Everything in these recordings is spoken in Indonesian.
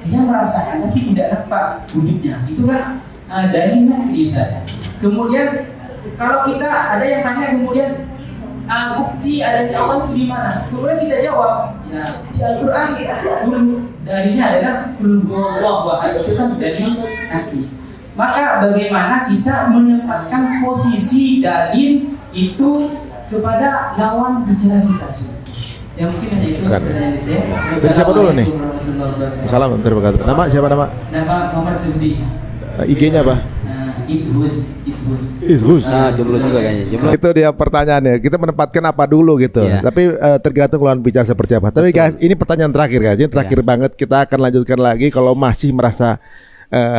dia merasakan tapi tidak nampak wujudnya. Itu kan dalil nakli saya. Kemudian kalau kita ada yang tanya kemudian bukti adanya Allah itu di mana? Kemudian kita jawab, ya di Al-Quran dalilnya adalah qul huwallahu ahad, itu kan dalil nakli. Maka bagaimana kita menempatkan posisi dalil itu kepada lawan bicara kita? Yang mungkin hanya itu pertanyaan saya. Dari siapa dulu nih? Assalamualaikum warahmatullahi wabarakatuh. Nama siapa nama? Nama Muhammad Sudi. IG-nya apa? Idhus. Jomblo juga kayaknya. Jomblo. Itu dia pertanyaannya. Kita menempatkan apa dulu gitu. Yeah. Tapi tergantung lawan bicara seperti apa. Tapi guys, ini pertanyaan terakhir guys. Ini terakhir banget. Kita akan lanjutkan lagi. Kalau masih merasa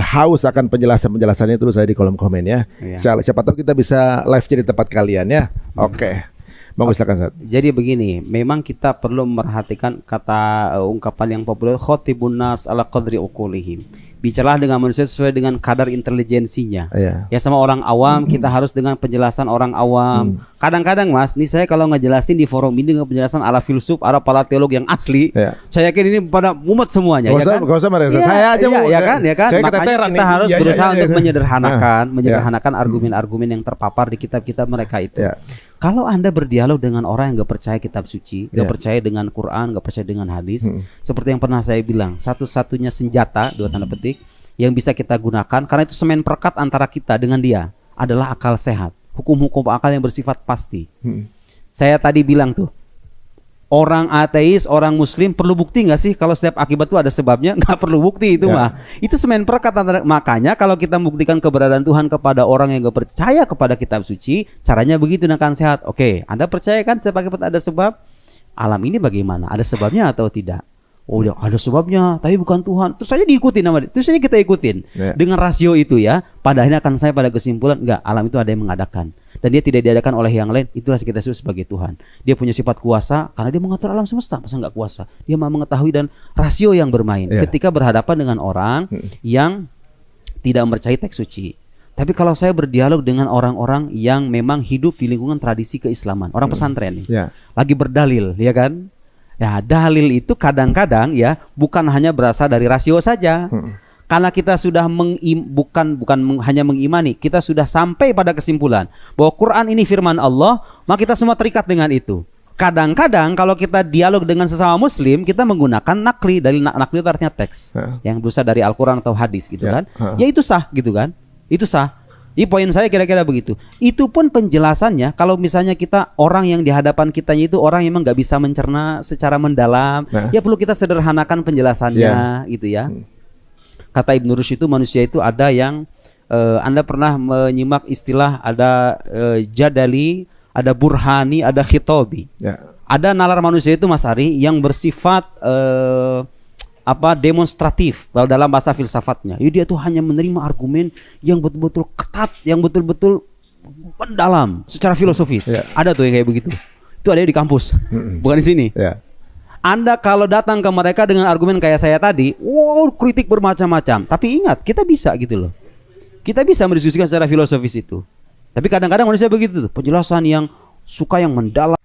haus akan penjelasannya terus saya di kolom komen ya. Siapa tahu kita bisa live-nya di tempat kalian ya. Oke. Mau silakan Sat. Jadi begini, memang kita perlu memperhatikan kata ungkapan yang populer, khotibun nas ala qadri uqulihim. Bicaralah dengan manusia sesuai dengan kadar intelijensinya. Ya sama orang awam kita harus dengan penjelasan orang awam. Kadang-kadang Mas, nih saya kalau ngejelasin di forum ini dengan penjelasan ala filsuf, ala para teolog yang asli, saya yakin ini pada mumet semuanya. Gak usah mereka. Saya aja ya kan. Saya makanya kita harus berusaha untuk menyederhanakan argumen-argumen yang terpapar di kitab-kitab mereka itu. Kalau Anda berdialog dengan orang yang gak percaya kitab suci, gak percaya dengan Quran, gak percaya dengan hadis, seperti yang pernah saya bilang, satu-satunya senjata, dua tanda petik, yang bisa kita gunakan, karena itu semen perekat antara kita dengan dia, adalah akal sehat. Hukum-hukum akal yang bersifat pasti. Saya tadi bilang tuh, orang ateis, orang muslim perlu bukti nggak sih kalau setiap akibat itu ada sebabnya? Nggak perlu bukti itu mah. Itu semen perekat antara. Makanya kalau kita membuktikan keberadaan Tuhan kepada orang yang nggak percaya kepada kitab suci, caranya begitu dengan sehat. Oke, Anda percaya kan setiap akibat ada sebab? Alam ini bagaimana? Ada sebabnya atau tidak? Oh, ada sebabnya, tapi bukan Tuhan. Terus saja diikutin nama dia. Terus saja kita ikutin. Dengan rasio itu ya, pada akhirnya akan saya pada kesimpulan, enggak, alam itu ada yang mengadakan. Dan dia tidak diadakan oleh yang lain. Itulah kita sebut sebagai Tuhan. Dia punya sifat kuasa karena dia mengatur alam semesta. Masa enggak kuasa? Dia mau mengetahui dan rasio yang bermain. Ketika berhadapan dengan orang yang tidak mempercayai teks suci. Tapi kalau saya berdialog dengan orang-orang yang memang hidup di lingkungan tradisi keislaman, orang pesantren nih, lagi berdalil, ya kan? Ya, dalil itu kadang-kadang ya bukan hanya berasal dari rasio saja. Karena kita sudah hanya mengimani, kita sudah sampai pada kesimpulan bahwa Quran ini firman Allah, maka kita semua terikat dengan itu. Kadang-kadang kalau kita dialog dengan sesama muslim, kita menggunakan nakli. Dari nakli itu artinya teks yang berusaha dari Al-Quran atau hadis gitu kan. Ya itu sah gitu kan. Itu sah. Ini poin saya kira-kira begitu. Itu pun penjelasannya kalau misalnya kita orang yang di hadapan kitanya itu orang yang memang nggak bisa mencerna secara mendalam, ya perlu kita sederhanakan penjelasannya gitu ya. Kata Ibnu Rushd itu manusia itu ada yang Anda pernah menyimak istilah ada jadali, ada burhani, ada khitobi. Ada nalar manusia itu Mas Ari yang bersifat demonstratif kalau dalam bahasa filsafatnya. Dia tuh hanya menerima argumen yang betul-betul ketat, yang betul-betul mendalam secara filosofis. Ada tuh yang kayak begitu. Itu ada di kampus, bukan di sini. Anda kalau datang ke mereka dengan argumen kayak saya tadi, wow, kritik bermacam-macam. Tapi ingat, kita bisa gitu loh. Kita bisa mendiskusikan secara filosofis itu. Tapi kadang-kadang manusia begitu tuh, penjelasan yang suka yang mendalam.